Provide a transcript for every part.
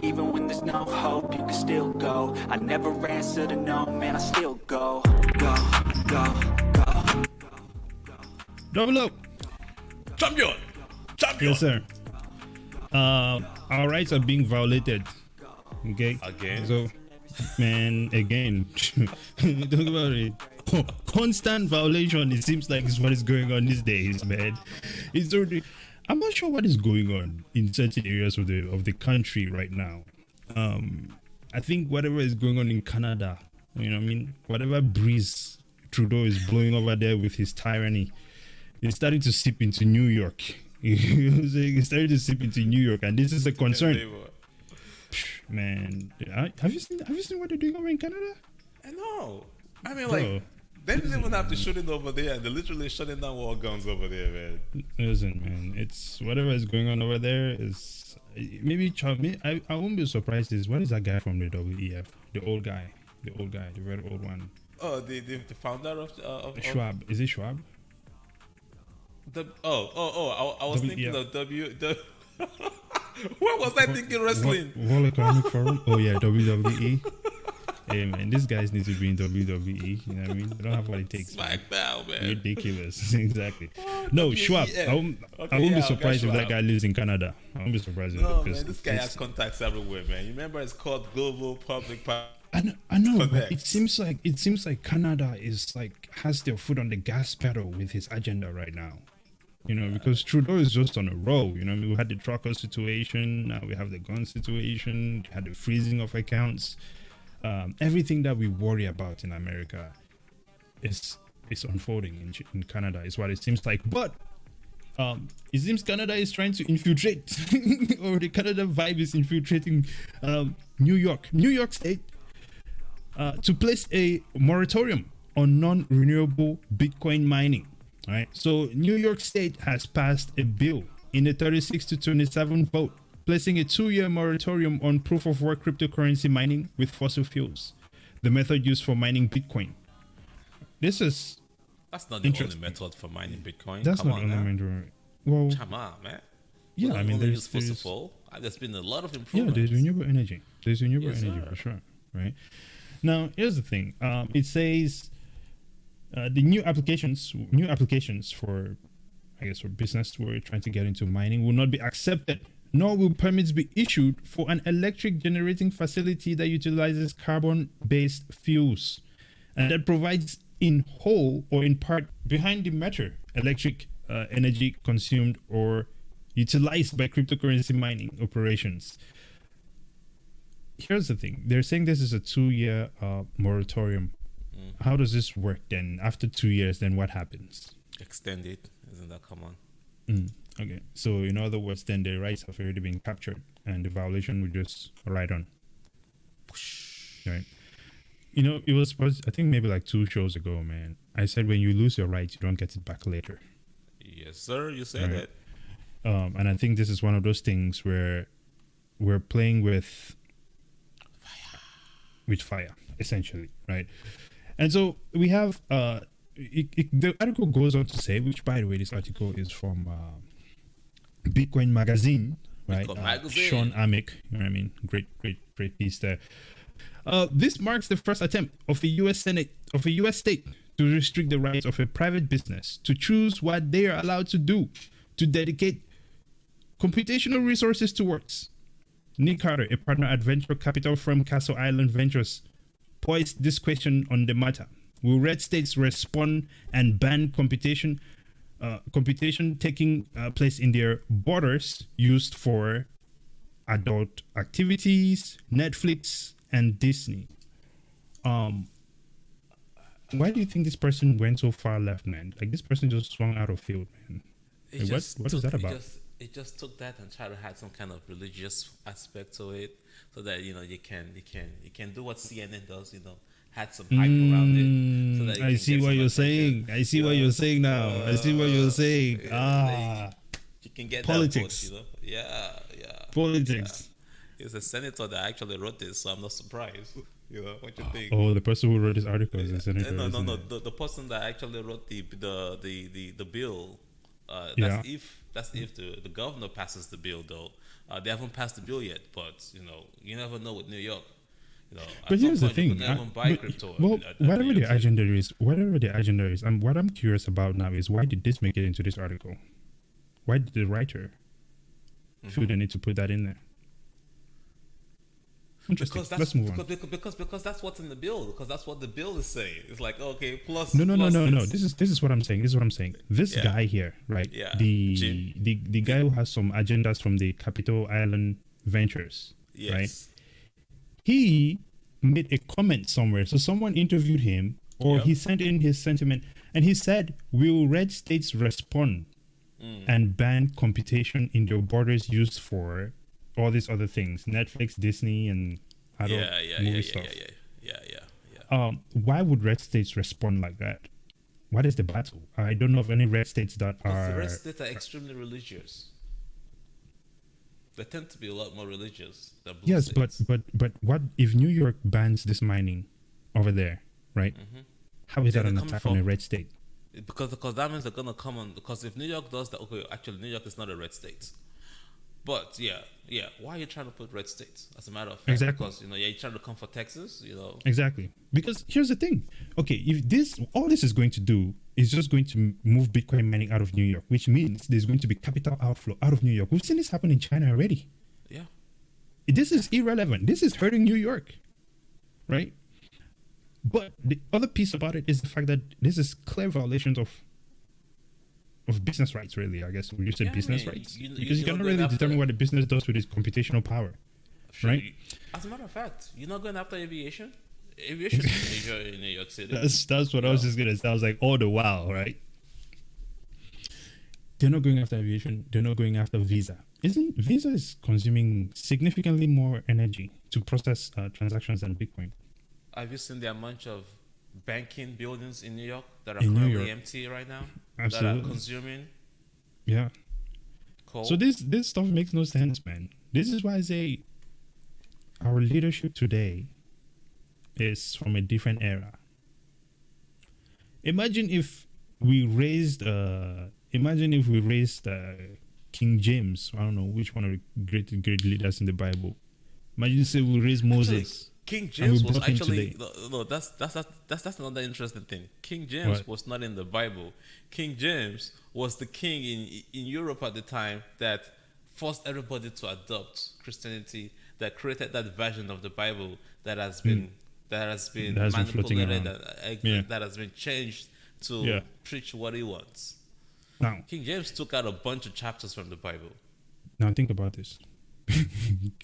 Even when there's no hope, you can still go. I never answer to no, man, I still go. Go, go, go. Double up. Champion. Champion. Yes, sir. Our rights are being violated. Okay. Again? So, man, again. Talk about it. Constant violation. It seems like is what is going on these days, man. It's already. I'm not sure what is going on in certain areas of the country right now. I think whatever is going on in Canada, you know what I mean? Whatever breeze Trudeau is blowing over there with his tyranny, it's starting to seep into New York. You know what I'm saying? It's starting to seep into New York, and this is a concern. Man, have you seen what they're doing over in Canada? I know. I mean, like, they didn't even have to shoot it over there. They're literally shutting down war guns over there, man. Listen, man, it's whatever is going on over there is maybe. I won't be surprised. What is that guy from the WEF? The old guy, the very old one. Oh, the founder of Schwab. Is it Schwab? I was thinking of What was I thinking? Wrestling. World Economic Forum. Oh yeah, WWE. Hey man, these guys need to be in WWE. You know what I mean? They don't have what it takes. SmackDown, man. Ridiculous. Exactly. No, Schwab. I won't be surprised if that guy lives in Canada. I won't be surprised. No, man, this guy has contacts everywhere, man. You remember it's called Global Public I know, but it seems like Canada is like has their foot on the gas pedal with his agenda right now. You know, because Trudeau is just on a roll. You know, we had the trucker situation, now we have the gun situation, we had the freezing of accounts. Everything that we worry about in America is unfolding in Canada, is what it seems like. But it seems Canada is trying to infiltrate, or the Canada vibe is infiltrating New York State to place a moratorium on non-renewable Bitcoin mining. Right, so New York State has passed a bill in a 36 to 27 vote, placing a 2-year moratorium on proof-of-work cryptocurrency mining with fossil fuels, the method used for mining Bitcoin. That's not the only method for mining Bitcoin. That's not the only method. Well, come on, man. Yeah, I mean, there's been a lot of improvements. Yeah, there's renewable energy. There's renewable energy for sure. Right. Now, here's the thing. It says. The new applications for, I guess, for business who are trying to get into mining will not be accepted, nor will permits be issued for an electric generating facility that utilizes carbon-based fuels and that provides in whole or in part behind the meter electric energy consumed or utilized by cryptocurrency mining operations. Here's the thing. They're saying this is a 2-year moratorium. How does this work then? After 2 years, then what happens? Extend it. Isn't that common? Okay. So in other words, then the rights have already been captured and the violation will just ride on. Right. You know, it was, I think maybe like 2 shows ago, man. I said when you lose your rights, you don't get it back later. Yes, sir. You said that. And I think this is one of those things where we're playing with fire, essentially, right? And so we have the article goes on to say, which by the way, this article is from Bitcoin Magazine, right? Sean Amick, you know what I mean? Great piece there. This marks the first attempt of a U.S. Senate, of a U.S. state to restrict the rights of a private business to choose what they are allowed to do to dedicate computational resources towards. Nick Carter, a partner at venture capital firm Castle Island Ventures, poised this question on the matter. Will red states respond and ban computation taking place in their borders used for adult activities, Netflix and Disney? Why do you think this person went so far left, man? Like, this person just swung out of field, man. Like, what is that about? It just took that and tried to have some kind of religious aspect to it, so that you can do what CNN does, had some hype around it. So that I see what you're saying. I see what you're saying now. I see what you're saying. You can get politics. That push, Yeah. Politics. Yeah. It's a senator that actually wrote this, so I'm not surprised. What you think? Oh, the person who wrote this article is a senator. No. The person that actually wrote the bill. That's if That's if the governor passes the bill, though. They haven't passed the bill yet, but you never know with New York. At But some here's the point you thing. could even buy crypto. Well, at New whatever York the City. agenda is, what I'm curious about now is why did this make it into this article? Why did the writer feel the need to put that in there? Interesting. Let's move on. Because that's what's in the bill. Because that's what the bill is saying. It's like, okay, plus No. this. This is what I'm saying. This guy here, right? Yeah. The guy who has some agendas from the Capital Island Ventures, Yes. right? He made a comment somewhere. So someone interviewed him, or he sent in his sentiment, and he said, "Will red states respond and ban computation in their borders used for all these other things, Netflix, Disney, and adult movie stuff?" Yeah. Why would red states respond like that? What is the battle? I don't know of any red states that Because are. the red states are extremely religious. They tend to be a lot more religious than blue Yes, states. but what if New York bans this mining over there, right? How is that They're an coming attack on a from- red state? Because that means they're gonna come on. Because if New York does that, okay, actually New York is not a red state. But yeah. Why are you trying to put red states? As a matter of fact, Exactly. because you're trying to come for Texas. Exactly. Because here's the thing. Okay, if all this is going to do is just going to move Bitcoin mining out of New York, which means there's going to be capital outflow out of New York. We've seen this happen in China already. Yeah. This is irrelevant. This is hurting New York, right? But the other piece about it is the fact that this is clear violations of business rights, really. I guess would you say Yeah, I business mean, rights? you Because you don't cannot go really after- determine what the business does with its computational power, right? As a matter of fact, you're not going after aviation. Aviation is major in New York City. That's what I was just gonna say. I was like, all the while, right? They're not going after aviation. They're not going after Visa. Visa is consuming significantly more energy to process transactions than Bitcoin. Have you seen the amount of banking buildings in New York that are In New currently York. empty right now? That Absolutely. are consuming Yeah. coal. So this stuff makes no sense, man. This is why I say our leadership today is from a different era. Imagine if we raised King James. I don't know which one of the great leaders in the Bible. Imagine say we raised Moses. King And James we was brought him actually today. no. That's another interesting thing. King James What? was not in the Bible. King James was the king in Europe at the time that forced everybody to adopt Christianity. That created that version of the Bible that has been That has been floating manipulated, around. Yeah. that has been changed to Yeah. preach what he wants. Now King James took out a bunch of chapters from the Bible. think about this.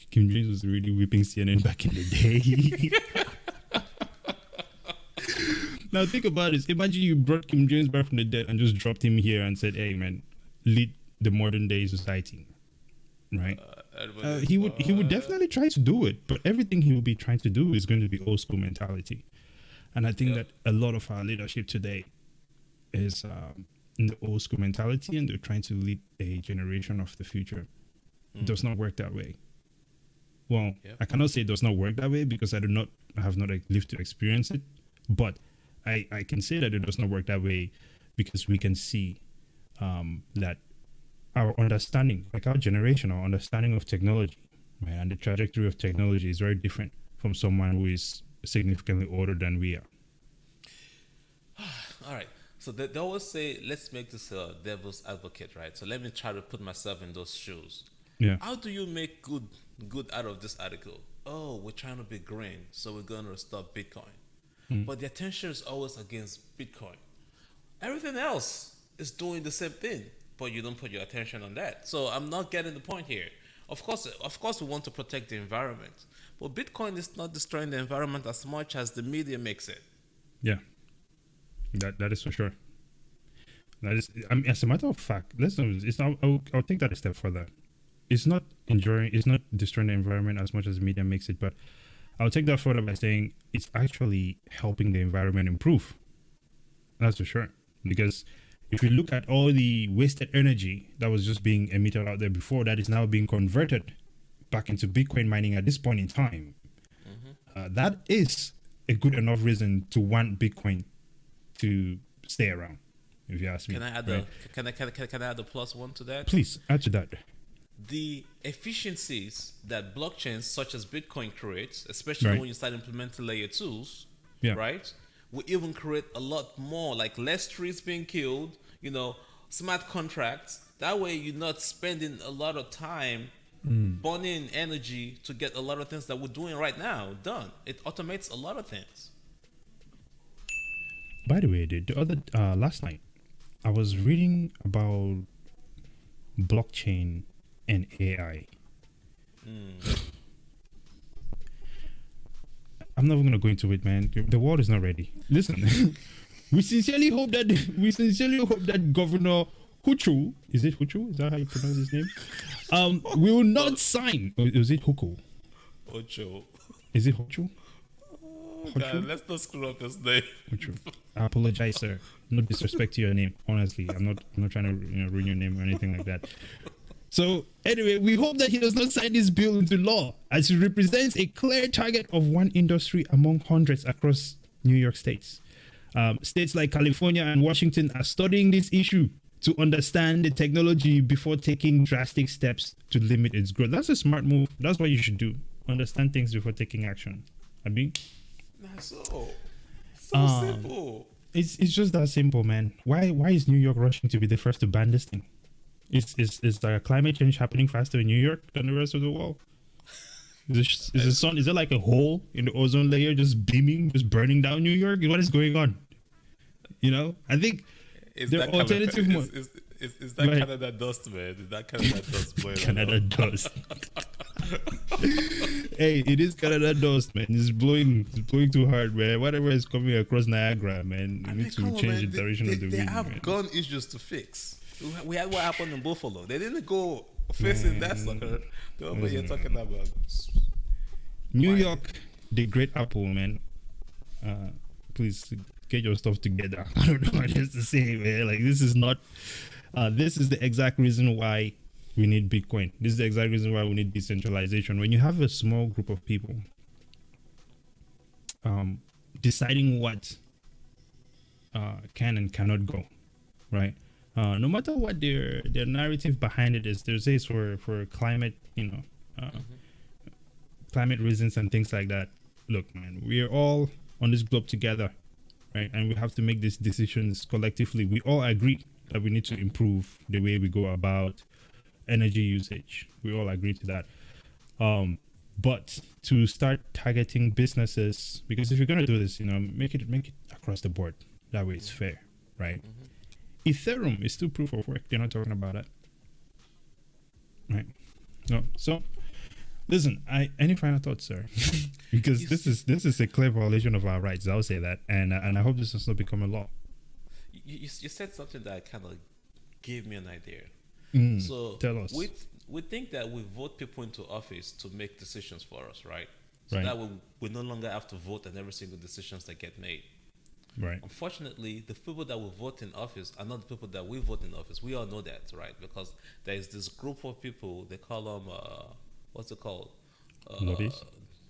King James was really whipping CNN back in the day. Now think about this. Imagine you brought King James back from the dead and just dropped him here and said, "Hey, man, lead the modern day society." Right? He would definitely try to do it, but everything he will be trying to do is going to be old school mentality. And I think that a lot of our leadership today is in the old school mentality, and they're trying to lead a generation of the future. It does not work that way. Well, I cannot say it does not work that way because I have not lived to experience it, but I can say that it does not work that way because we can see that our understanding, like our generation, our understanding of technology, right, and the trajectory of technology is very different from someone who is significantly older than we are. All right. So they always say, let's make this devil's advocate, right? So let me try to put myself in those shoes. Yeah. How do you make good out of this article? Oh, we're trying to be green, so we're going to stop Bitcoin. But the attention is always against Bitcoin. Everything else is doing the same thing, but you don't put your attention on that. So I'm not getting the point here. Of course, we want to protect the environment, but Bitcoin is not destroying the environment as much as the media makes it. Yeah. That is for sure. That is, I mean, as a matter of fact, I'll take that a step further. It's not destroying the environment as much as the media makes it, but I'll take that further by saying it's actually helping the environment improve. That's for sure. Because if you look at all the wasted energy that was just being emitted out there before, that is now being converted back into Bitcoin mining at this point in time, that is a good enough reason to want Bitcoin to stay around. if you ask me. Can I add right? can I add a plus one to that? Please add to that. The efficiencies that blockchains such as Bitcoin creates, especially Right. when you start implementing layer twos, Yeah. right, will even create a lot more, like less trees being killed, smart contracts. That way you're not spending a lot of time burning energy to get a lot of things that we're doing right now done. It automates a lot of things. By the way, the other last night, I was reading about blockchain and AI. I'm not even gonna go into it, man. The world is not ready. Listen, we sincerely hope that Governor Huchu, is it Huchu? Is that how you pronounce his name? Will not sign. Or is it Huku? Ocho. Is it Huchu? God, let's not screw up his name. Huchu. I apologize, sir. No disrespect to your name. Honestly, I'm not trying to ruin your name or anything like that. So anyway, we hope that he does not sign this bill into law, as it represents a clear target of one industry among hundreds across New York states. States like California and Washington are studying this issue to understand the technology before taking drastic steps to limit its growth. That's a smart move. That's what you should do. Understand things before taking action. I mean, That's so simple. it's just that simple, man. Why is New York rushing to be the first to ban this thing? Is the climate change happening faster in New York than the rest of the world? Is the sun? Is there like a hole in the ozone layer just beaming, just burning down New York? What is going on? I think there are alternative. Is that Canada dust, man? Is that Canada dust, boy? Canada dust. Hey, it is Canada dust, man. It's blowing too hard, man. Whatever is coming across Niagara, man, you need to change the direction of the wind. They have man. gun issues to fix. We had what happened in Buffalo. They didn't go facing that sucker. The one you're talking about. New York, the Great Apple, man. Please get your stuff together. I don't know what else to say, man. Like, this is not. This is the exact reason why we need Bitcoin. This is the exact reason why we need decentralization. When you have a small group of people deciding what can and cannot go, right? No matter what their narrative behind it is, there's this for climate, climate reasons and things like that. Look, man, we are all on this globe together, right? And we have to make these decisions collectively. We all agree that we need to improve the way we go about energy usage. We all agree to that. But to start targeting businesses, because if you're gonna do this, make it across the board. That way it's fair, right? Ethereum is still proof of work. They're not talking about that, right? No. So, listen. Any final thoughts, sir? Because this is a clear violation of our rights. I'll say that, and I hope this does not become a law. You said something that kind of gave me an idea. So tell us. We think that we vote people into office to make decisions for us, right? So Right. that we no longer have to vote on every single decisions that get made. Right. Unfortunately, the people that we vote in office are not the people that we vote in office. We all know that, right? Because there is this group of people, they call them, what's it called? Lobbies?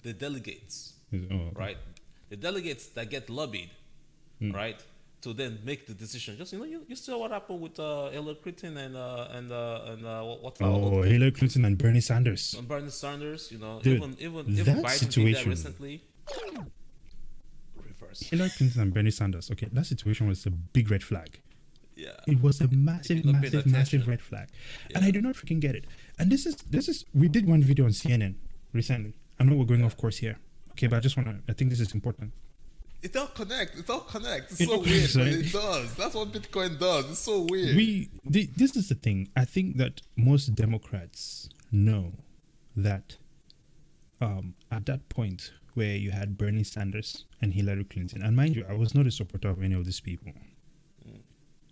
The delegates, Okay. right? The delegates that get lobbied, right? To then make the decision. Just, you saw what happened with Hillary Clinton and what's Hillary Clinton and Bernie Sanders. and Bernie Sanders, Dude, even that Biden did that situation- recently. Reverse. Hillary Clinton and Bernie Sanders. Okay, that situation was a big red flag. Yeah. It was a massive People not paying attention. red flag, and I do not freaking get it. And this is we did one video on CNN recently. I know we're going off course here, okay, but I think this is important. It all connects. It's so It weird, all connects, but right? it does. That's what Bitcoin does. It's so weird. This is the thing. I think that most Democrats know that at that point where you had Bernie Sanders and Hillary Clinton, and mind you, I was not a supporter of any of these people.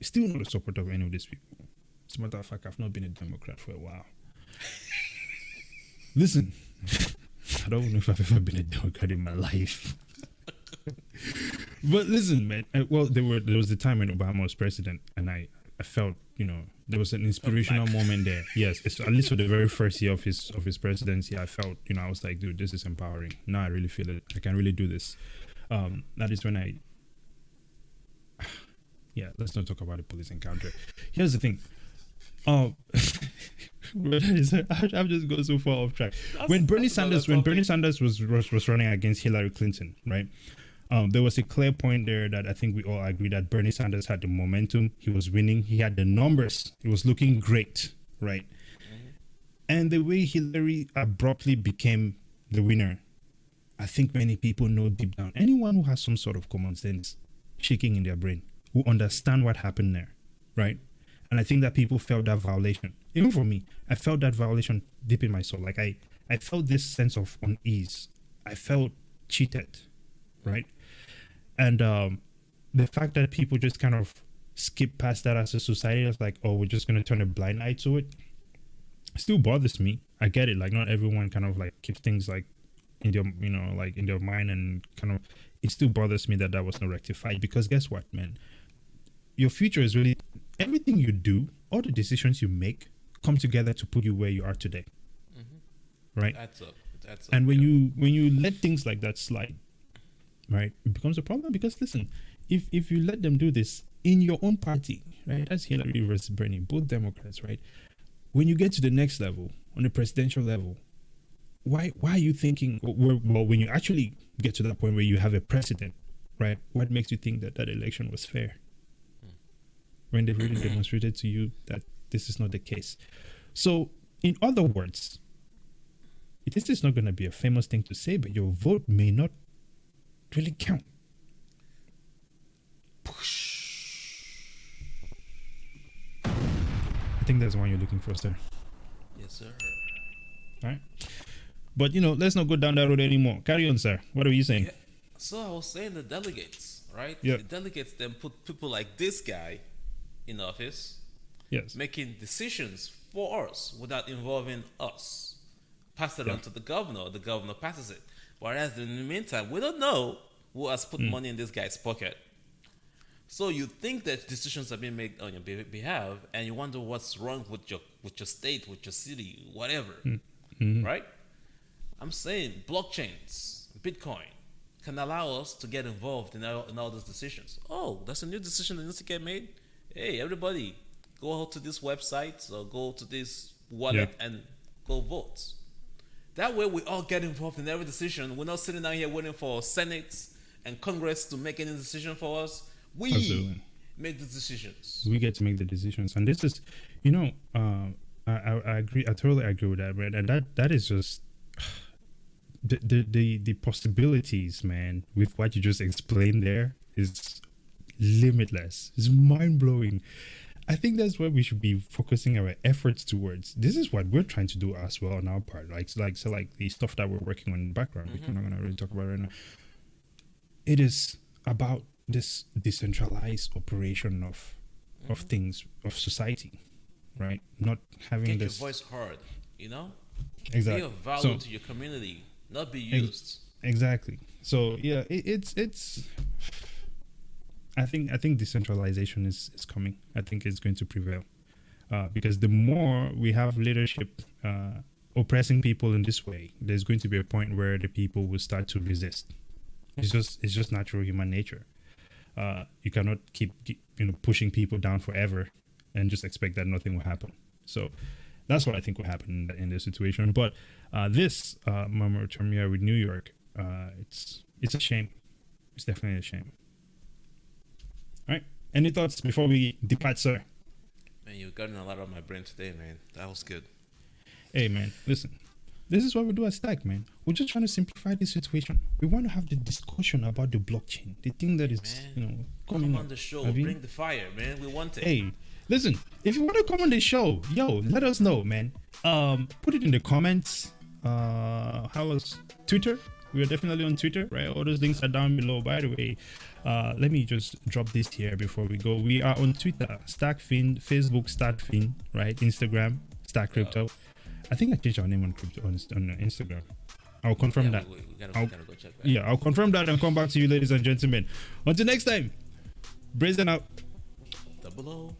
Still not a supporter of any of these people. As a matter of fact, I've not been a Democrat for a while. Listen, I don't know if I've ever been a Democrat in my life. But listen, man. There was the time when Obama was president, and I felt, there was an inspirational moment there. Yes, at least for the very first year of his presidency, I felt, I was like, dude, this is empowering. Now I really feel it. I can really do this. That is when Yeah, let's not talk about the police encounter. Here's the thing. Um, I'm just going so far off track. When Bernie Sanders was running against Hillary Clinton, right? There was a clear point there that I think we all agree that Bernie Sanders had the momentum. He was winning. He had the numbers. It was looking great, right? And the way Hillary abruptly became the winner, I think many people know deep down. Anyone who has some sort of common sense shaking in their brain who understand what happened there, right? And I think that people felt that violation. Even for me, I felt that violation deep in my soul. Like I felt this sense of unease. I felt cheated, right? And the fact that people just kind of skip past that as a society, it's like, oh, we're just going to turn a blind eye to it, still bothers me. I get it. Like, not everyone kind of like keeps things like in their, you know, like in their mind, and kind of, it still bothers me that was not rectified. Because guess what, man? Your future is really, everything you do, all the decisions you make come together to put you where you are today. Right? That's up. And when you let things like that slide, right, it becomes a problem. Because listen, if you let them do this in your own party, right, that's Hillary versus Bernie, both Democrats, right? When you get to the next level, on the presidential level, why are you thinking, well, when you actually get to that point where you have a president, right, what makes you think that election was fair? When they've really demonstrated to you that this is not the case. So, in other words, this is not going to be a famous thing to say, but your vote may not really count. I think that's the one you're looking for, sir. Yes, sir. All right. But, let's not go down that road anymore. Carry on, sir. What are you saying? Yeah. So I was saying the delegates, right? Yeah. The delegates then put people like this guy in office, yes, making decisions for us without involving us. Pass it on to the governor passes it. Whereas in the meantime, we don't know who has put money in this guy's pocket. So you think that decisions are being made on your behalf, and you wonder what's wrong with your state, with your city, whatever, right? I'm saying blockchains, Bitcoin, can allow us to get involved in all those decisions. Oh, that's a new decision that needs to get made. Hey, everybody, go out to this website or go to this wallet and go vote. That way we all get involved in every decision. We're not sitting down here waiting for Senate and Congress to make any decision for us. We Absolutely. make the decisions. We get to make the decisions. And this is, I agree. I totally agree with that, man. And that is just the possibilities, man, with what you just explained there is limitless. It's mind-blowing. I think that's what we should be focusing our efforts towards. This is what we're trying to do as well on our part. Like the stuff that we're working on in the background, which we're not going to really talk about right now. It is about this decentralized operation of things, of society, right? Not having Get this... your voice heard, Exactly. Be of value to your community, not be used. Exactly. So, yeah, it's... I think decentralization is coming. I think it's going to prevail, because the more we have leadership oppressing people in this way, there's going to be a point where the people will start to resist. It's just natural human nature. You cannot keep pushing people down forever and just expect that nothing will happen. So that's what I think will happen in this situation. But this term here with New York, it's a shame. It's definitely a shame. All right. Any thoughts before we depart, sir? Man, you've gotten a lot on my brain today, man. That was good. Hey, man, listen. This is what we do at STAKK, man. We're just trying to simplify this situation. We want to have the discussion about the blockchain, the thing that is, coming come up. on the show. Bring the fire, man. We want it. Hey, listen. If you want to come on the show, let us know, man. Put it in the comments. How was Twitter? We are definitely on Twitter, right? All those links are down below. By the way, let me just drop this here before we go. We are on Twitter, StackFin, Facebook, StackFin, right? Instagram, Stack Crypto. I think I changed our name on crypto on Instagram. I'll confirm that. We gotta go check that. Yeah, I'll confirm that and come back to you, ladies and gentlemen. Until next time, Brazen out. Double O.